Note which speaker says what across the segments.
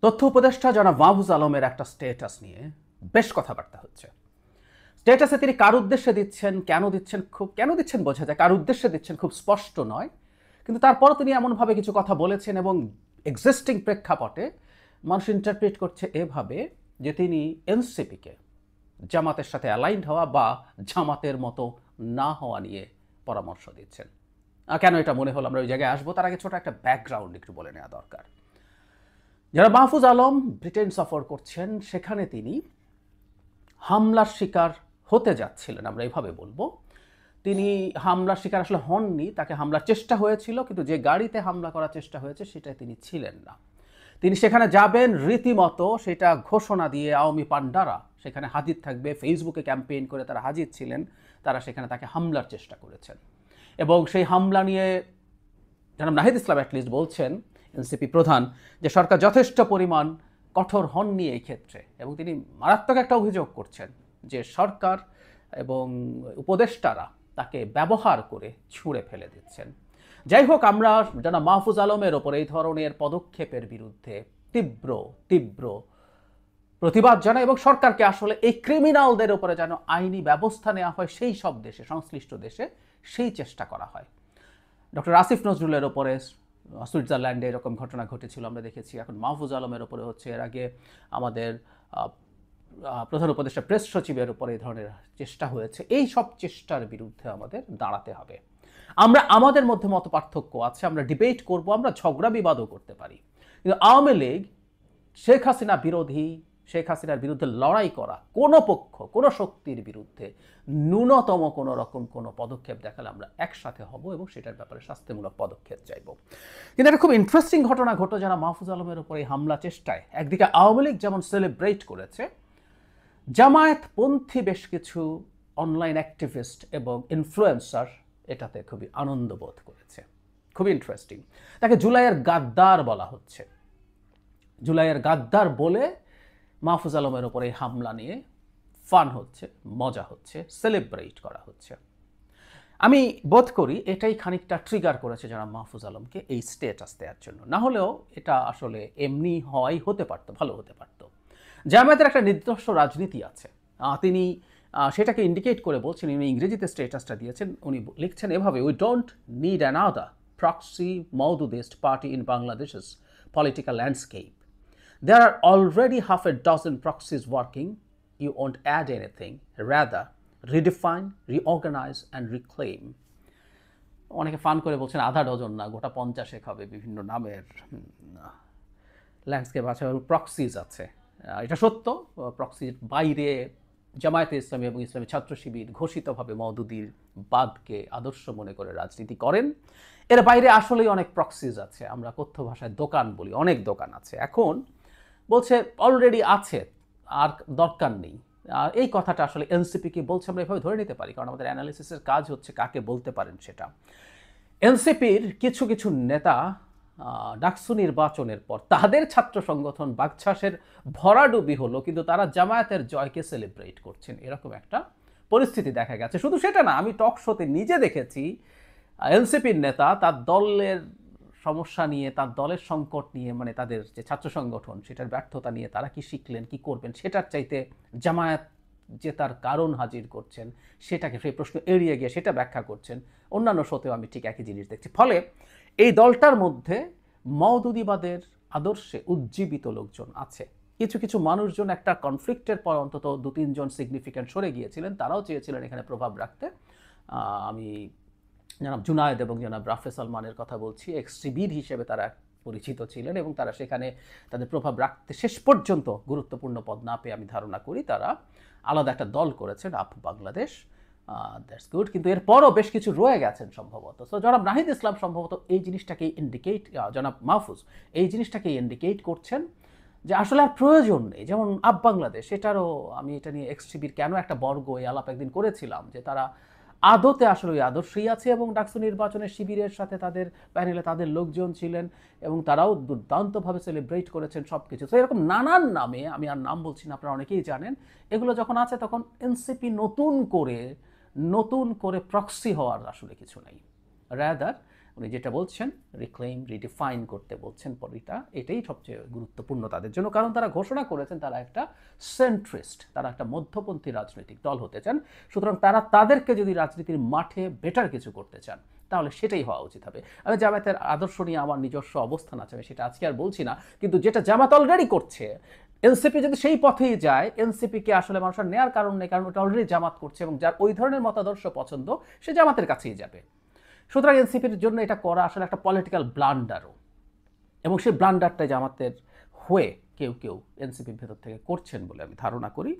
Speaker 1: তথ্য উপদেষ্টা জনাব মাহফুজ আলমের একটা স্ট্যাটাস নিয়ে বেশ কথাবার্তা হচ্ছে। স্ট্যাটাসে তিনি কার উদ্দেশ্যে দিচ্ছেন, কেন দিচ্ছেন বোঝা যায়, কার উদ্দেশ্যে দিচ্ছেন খুব স্পষ্ট নয়, কিন্তু তারপরও তিনি এমনভাবে কিছু কথা বলেছেন এবং এক্সিস্টিং প্রেক্ষাপটে মানুষ ইন্টারপ্রেট করছে এভাবে যে তিনি এনসিপিকে জামাতের সাথে অ্যালাইন্ড হওয়া বা জামাতের মতো না হওয়া নিয়ে পরামর্শ দিচ্ছেন। কেন এটা মনে হলো, আমরা ওই জায়গায় আসবো, তার আগে ছোট একটা ব্যাকগ্রাউন্ড একটু বলে নেওয়া দরকার। যারা মাহফুজ আলম ব্রিটেন সফর করছেন, সেখানে তিনি হামলার শিকার হতে যাচ্ছিলেন, আমরা এভাবে বলবো। তিনি হামলার শিকার আসলে হননি, তাকে হামলার চেষ্টা হয়েছিল, কিন্তু যে গাড়িতে হামলা করার চেষ্টা হয়েছে সেটাই তিনি ছিলেন না। তিনি সেখানে যাবেন রীতিমতো সেটা ঘোষণা দিয়ে আওয়ামী পান্ডারা সেখানে হাজির থাকবে, ফেসবুকে ক্যাম্পেইন করে তারা হাজির ছিলেন, তারা সেখানে তাকে হামলার চেষ্টা করেছেন। এবং সেই হামলা নিয়ে জনাব নাহিদ ইসলাম অ্যাটলিস্ট বলছেন, এনসিপি প্রধান, যে সরকার যথেষ্ট পরিমাণ কঠোর হননি এই ক্ষেত্রে, এবং তিনি মারাত্মক একটা অভিযোগ করছেন যে সরকার এবং উপদেষ্টারা তাকে ব্যবহার করে ছুঁড়ে ফেলে দিচ্ছেন। যাই হোক, আমরা জনাব মাহফুজ আলমের ওপর এই ধরনের পদক্ষেপের বিরুদ্ধে তীব্র তীব্র প্রতিবাদ জানাই এবং সরকারকে আসলে এই ক্রিমিনালদের উপরে যেন আইনি ব্যবস্থা নেওয়া হয় সেই সব দেশে, সংশ্লিষ্ট দেশে সেই চেষ্টা করা হয়। ডক্টর আসিফ নজরুলের ওপরে সুইজারল্যান্ডে এরকম ঘটনা ঘটেছিল, আমরা দেখেছি। এখন মাহফুজ আলমের ওপরে হচ্ছে। এর আগে আমাদের প্রধান উপদেষ্টা প্রেস সচিবের উপরে এই ধরনের চেষ্টা হয়েছে। এই সব চেষ্টার বিরুদ্ধে আমাদের দাঁড়াতে হবে। আমরা আমাদের মধ্যে মত পার্থক্য আছে, আমরা ডিবেট করব, আমরা ঝগড়া বিবাদও করতে পারি, কিন্তু আওয়ামী লীগ শেখ হাসিনা বিরোধী, শেখ হাসিনার বিরুদ্ধে লড়াই করা কোনো পক্ষ, কোনো শক্তির বিরুদ্ধে ন্যূনতম কোনো রকম কোনো পদক্ষেপ দেখালে আমরা একসাথে হব এবং সেটার ব্যাপারে শাস্তিমূলক পদক্ষেপ চাইব। কিন্তু একটা খুব ইন্টারেস্টিং ঘটনা ঘটো যারা মাহফুজ আলমের উপর এই হামলা চেষ্টায় একদিকে আওয়ামী লীগ যেমন সেলিব্রেট করেছে, জামায়াতপন্থী বেশ কিছু অনলাইন অ্যাক্টিভিস্ট এবং ইনফ্লুয়েন্সার এটাতে খুবই আনন্দ বোধ করেছে। খুবই ইন্টারেস্টিং। তাকে জুলাইয়ের গাদ্দার বলা হচ্ছে। জুলাইয়ের গাদ্দার বলে মাহফুজ আলমের ওপর এই হামলা নিয়ে ফান হচ্ছে, মজা হচ্ছে, সেলিব্রেট করা হচ্ছে। আমি বোধ করি এটাই খানিকটা ট্রিগার করেছে যারা মাহফুজ আলমকে এই স্টেটাস দেওয়ার জন্য। না হলেও এটা আসলে এমনি হওয়াই হতে পারতো, ভালো হতে পারতো। জামায়াতের একটা নির্দিষ্ট রাজনীতি আছে, তিনি সেটাকে ইন্ডিকেট করে বলছেন। উনি ইংরেজিতে স্টেটাসটা দিয়েছেন, উনি লিখছেন এভাবে: we don't need another proxy Maududist party in Bangladesh's political landscape. There are already half a dozen proxies working. You won't add anything. Rather, redefine, reorganize and reclaim. অনেকে ফান করে বলছেন আধা ডজন না, গোটা 50 হবে বিভিন্ন নামের ল্যান্ডস্কেপ আছে, প্রক্সিজ আছে। এটা সত্য, প্রক্সির বাইরে জামায়াতে ইসলামী এবং ইসলামী ছাত্র শিবির ঘোষিতভাবে মওদুদির বাদকে আদর্শ মনে করে রাজনীতি করেন। এর বাইরে আসলেই অনেক প্রক্সিজ আছে, আমরা কথ্য ভাষায় দোকান বলি, অনেক দোকান আছে। এখন বলছে অলরেডি আছে, আর দরকার নেই। আর এই কথাটা আসলে এনসিপিকে বলছে, আমরা এভাবে ধরে নিতে পারি, কারণ আমাদের অ্যানালিসিসের কাজ হচ্ছে কাকে বলতে পারেন সেটা। এনসিপির কিছু কিছু নেতা ডাকসু নির্বাচনের পর তাদের ছাত্র সংগঠন বাকছাসের ভরাডুবি হলো, কিন্তু তারা জামায়াতের জয়কে সেলিব্রেট করছেন, এরকম একটা পরিস্থিতি দেখা গেছে। শুধু সেটা না, আমি টক শোতে নিজে দেখেছি এনসিপির নেতা তার দলের সমস্যা নিয়ে, তার দলের সংকট নিয়ে, মানে তাদের যে ছাত্র সংগঠন সেটার ব্যর্থতা নিয়ে তারা কি শিখলেন, কি করবেন, সেটার চাইতে জামায়াত যে তার কারণ হাজির করছেন সেটাকে, সেই প্রশ্ন এড়িয়ে গিয়ে সেটা ব্যাখ্যা করছেন। অন্যান্য শোতেও আমি ঠিক একই জিনিস দেখছি। ফলে এই দলটার মধ্যে মওদুদিবাদের আদর্শে উজ্জীবিত লোকজন আছে। কিছু কিছু মানুষজন একটা কনফ্লিক্টের পর অন্তত 2-3 জন সিগনিফিক্যান্ট সরে গিয়েছিলেন, তারাও চেয়েছিলেন এখানে প্রভাব রাখতে। আমি জনাব জুনায়েদ এবং জনাব রাফে সালমানের কথা বলছি। এক্সট্রিবির হিসেবে তারা পরিচিত ছিলেন এবং তারা সেখানে তাদের প্রভাব রাখতে শেষ পর্যন্ত গুরুত্বপূর্ণ পদ না পেয়ে আমি ধারণা করি তারা আলাদা একটা দল করেছেন, আপ বাংলাদেশ। That's good. কিন্তু এরপরও বেশ কিছু রয়ে গেছেন সম্ভবত। সো জনাব নাহিদ ইসলাম সম্ভবত এই জিনিসটাকেই ইন্ডিকেট, জনাব মাহফুজ এই জিনিসটাকেই ইন্ডিকেট করছেন যে আসলে আর প্রয়োজন নেই। যেমন আপ বাংলাদেশ, এটারও আমি এটা নিয়ে এক্সট্রিবির কেন একটা বর্গ এই আলাপ একদিন করেছিলাম, যে তারা আদতে আসলে ওই আদর্শই আছে এবং ডাকসু নির্বাচনের শিবিরের সাথে তাদের প্যানেলে তাদের লোকজন ছিলেন এবং তারাও দুর্দান্তভাবে সেলিব্রেট করেছেন সব কিছু। তো এরকম নানান নামে, আমি আর নাম বলছি না, আপনারা অনেকেই জানেন, এগুলো যখন আছে তখন এনসিপি নতুন করে প্রক্সি হওয়ার আসলে কিছু নেই। রাদার উনি যেটা বলছেন রিক্লেইম রিডিফাইন করতে বলছেন পলিটা, এটাই সবচেয়ে গুরুত্বপূর্ণ তাদের জন্য, কারণ তারা ঘোষণা করেছেন তারা একটা সেন্ট্রিস্ট, তারা একটা মধ্যপন্থী রাজনৈতিক দল হতে চান। সুতরাং তারা তাদেরকে যদি রাজনীতির মাঠে বেটার কিছু করতে চান তাহলে সেটাই হওয়া উচিত হবে। আমি জামায়াতের আদর্শ নিয়ে আমার নিজস্ব অবস্থান আছে, আমি সেটা আজকে আর বলছি না, কিন্তু যেটা জামাত অলরেডি করছে, এনসিপি যদি সেই পথেই যায়, এনসিপিকে আসলে মানুষের নেওয়ার কারণ নেই, কারণ ওটা অলরেডি জামাত করছে এবং যার ওই ধরনের মতাদর্শ পছন্দ সে জামাতের কাছেই যাবে। সুতরাং এনসিপির জন্য এটা করা আসলে একটা পলিটিক্যাল ব্লান্ডারও, এবং সেই ব্লান্ডারটা জামাতের হয়ে কেউ কেউ এনসিপির ভেতর থেকে করছেন বলে আমি ধারণা করি।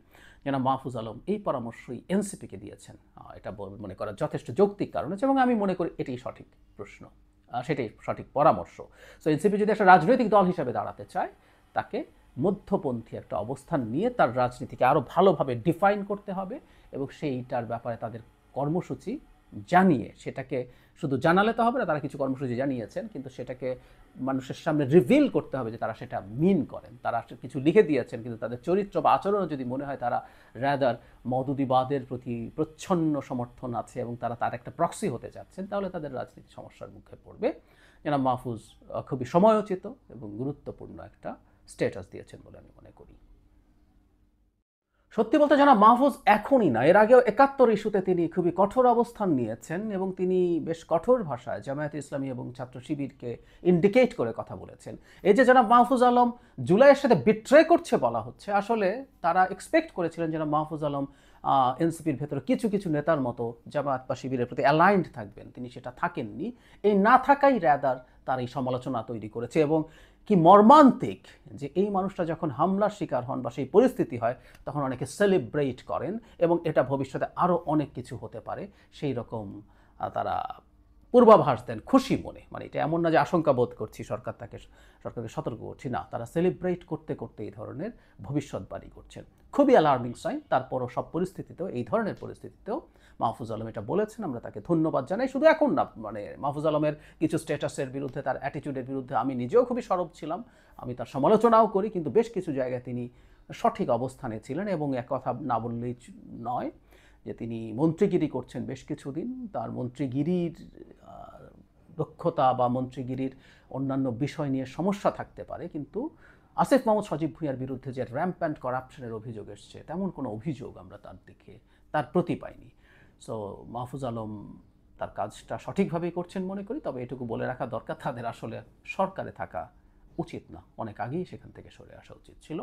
Speaker 1: যেন মাহফুজ আলম এই পরামর্শই এনসিপিকে দিয়েছেন, এটা মনে করা যথেষ্ট যৌক্তিক কারণ আছে, এবং আমি মনে করি এটাই সঠিক প্রশ্ন, সেটাই সঠিক পরামর্শ। সো এনসিপি যদি একটা রাজনৈতিক দল হিসেবে দাঁড়াতে চায়, তাকে মধ্যপন্থী একটা অবস্থান নিয়ে তার রাজনীতিকে আরও ভালোভাবে ডিফাইন করতে হবে, এবং সেইটার ব্যাপারে তাদের কর্মসূচি জানিয়ে, সেটাকে শুধু জানালে তো হবে না, তারা কিছু কর্মসূচি জানিয়েছেন, কিন্তু সেটাকে মানুষের সামনে রিভিল করতে হবে যে তারা সেটা মিন করেন। তারা কিছু লিখে দিয়েছেন, কিন্তু তাদের চরিত্র বা আচরণও যদি মনে হয় তারা রাদার মওদুদিবাদের প্রতি প্রচ্ছন্ন সমর্থন আছে এবং তারা তার একটা প্রক্সি হতে যাচ্ছেন, তাহলে তাদের রাজনীতি সমস্যার মুখে পড়বে। জনাব মাহফুজ খুবই সময়োচিত এবং গুরুত্বপূর্ণ একটা স্ট্যাটাস দিয়েছেন বলে আমি মনে করি। সত্যি বলতে জনাব মাহফুজ এখনই না, এর আগেও ৭১ ইস্যুতে তিনি খুবই কঠোর অবস্থান নিয়েছেন, এবং তিনি বেশ কঠোর ভাষায় জামায়াতে ইসলামী এবং ছাত্র শিবিরকে ইন্ডিকেট করে কথা বলেছেন। এই যে জনাব মাহফুজ আলম জুলাইয়ের সাথে বিট্রে করছে বলা হচ্ছে, আসলে তারা এক্সপেক্ট করেছিলেন জনাব মাহফুজ আলম এনসিপির ভেতরে কিছু কিছু নেতার মতো জামায়াত বা শিবিরের প্রতি অ্যালাইন্ড থাকবেন, তিনি সেটা থাকেননি। এই না থাকাই রাদার তার এই সমালোচনা তৈরি করেছে, এবং কি মর্মান্তিক যে এই মানুষটা যখন হামলার শিকার হন বা সেই পরিস্থিতি হয় তখন অনেকে সেলিব্রেট করেন, এবং এটা ভবিষ্যতে আরও অনেক কিছু হতে পারে সেই রকম তারা পূর্বাভাস দেন খুশি মনে। মানে এটা এমন না যে আশঙ্কা বোধ করছি সরকারকে সতর্ক করছি, না, তারা সেলিব্রেট করতে করতে এই ধরনের ভবিষ্যৎবাণী করছেন। খুবই অ্যালার্মিং সাইন। তারপরও সব পরিস্থিতিতেও, এই ধরনের পরিস্থিতিতেও মাহফুজ আলম এটা বলেছেন, আমরা তাকে ধন্যবাদ জানাই। শুধু এখন না, মানে মাহফুজ আলমের কিছু স্ট্যাটাসের বিরুদ্ধে, তার অ্যাটিটিউডের বিরুদ্ধে আমি নিজেও খুবই সরব ছিলাম, আমি তার সমালোচনাও করি, কিন্তু বেশ কিছু জায়গায় তিনি সঠিক অবস্থানে ছিলেন, এবং এক কথা না বললেই নয় যে তিনি মন্ত্রীগিরি করছেন বেশ কিছুদিন। তার মন্ত্রীগিরির দক্ষতা বা মন্ত্রীগিরির অন্যান্য বিষয় নিয়ে সমস্যা থাকতে পারে, কিন্তু আসিফ মাহমুদ সজীব ভুঁইয়ার বিরুদ্ধে যে র্যাম্প্যান্ট করাপশনের অভিযোগ এসছে, তেমন কোনো অভিযোগ আমরা তার দিকে তার প্রতি পাইনি। সো মাহফুজ আলম তার কাজটা সঠিকভাবেই করছেন মনে করি। তবে এটুকু বলে রাখা দরকার, তাদের আসলে সরকারে থাকা উচিত না, অনেক আগেই সেখান থেকে সরে আসা উচিত ছিল।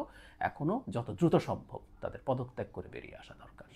Speaker 1: এখনও যত দ্রুত সম্ভব তাদের পদত্যাগ করে বেরিয়ে আসা দরকার।